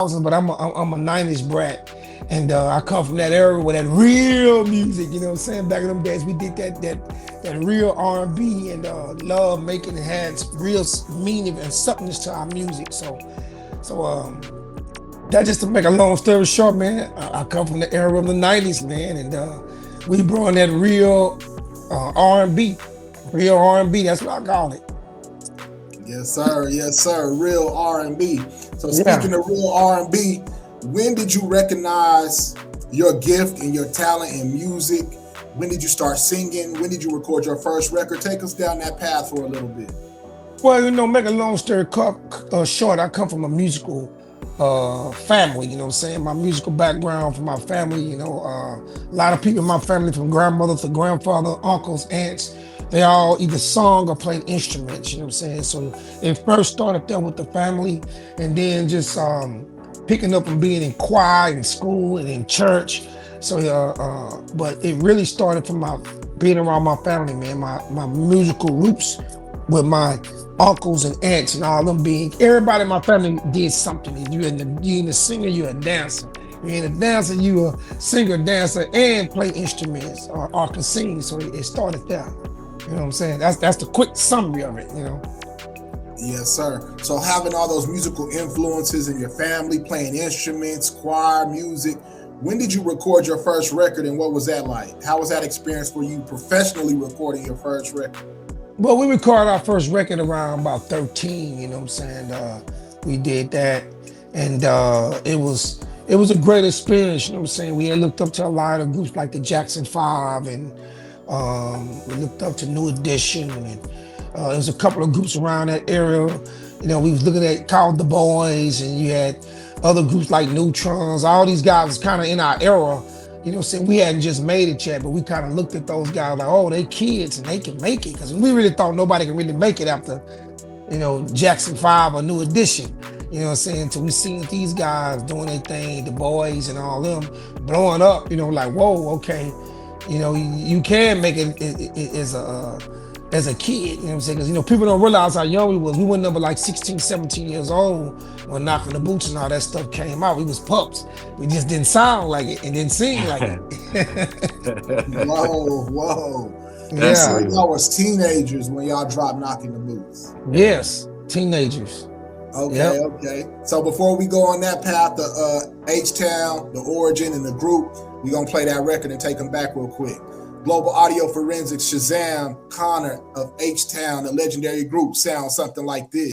but I'm a 90s brat. And I come from that era with that real music, you know what I'm saying? Back in them days, we did that real R&B and love making it had real meaning and substance to our music. So that just to make a long story short, man, I come from the era of the 90s, man, and we brought that real R&B, real R&B, that's what I call it. Yes, sir. Yes, sir. Real R&B. So Yeah. speaking of real R&B, when did you recognize your gift and your talent in music? When did you start singing? When did you record your first record? Take us down that path for a little bit. Well, make a long story short, I come from a musical family, you know what I'm saying? My musical background from my family, a lot of people in my family, from grandmother to grandfather, uncles, aunts, they all either sung or played instruments, you know what I'm saying? So it first started there with the family, and then just picking up and being in choir in school and in church. But it really started from my being around my family, man, my musical roots with my uncles and aunts and all them being everybody in my family did something. You in the singer, you're a dancer. You're in a dancer, you a singer, dancer, and play instruments or can sing. So it started there. You know what I'm saying? That's the quick summary of it. Yes, sir. So having all those musical influences in your family, playing instruments, choir, music, when did you record your first record and what was that like? How was that experience for you professionally recording your first record? Well, we recorded our first record around about 13, you know what I'm saying? We did that, and it was a great experience, you know what I'm saying? We had looked up to a lot of groups like the Jackson Five, and we looked up to New Edition, and there was a couple of groups around that area. We was looking at called The Boys, and you had other groups like Neutrons. All these guys was kind of in our era. You know what I'm saying? We hadn't just made it yet, but we kind of looked at those guys like, oh, they kids and they can make it. Because we really thought nobody can really make it after, Jackson 5 or New Edition. You know what I'm saying? So we seen these guys doing their thing, the boys and all them blowing up, like, whoa, okay. You can make it as a kid, you know what I'm saying? Because, people don't realize how young we was. We were number like 16, 17 years old when Knocking the Boots and all that stuff came out. We was pups. We just didn't sound like it and didn't sing like it. Whoa, whoa. So Yeah. y'all was teenagers when y'all dropped Knocking the Boots. Yes. Teenagers. Okay, Yep. okay. So before we go on that path, the H-Town, the origin, and the group, we gonna play that record and take them back real quick. Global Audio Forensics, Shazam, Connor of H-Town, the legendary group, sounds something like this.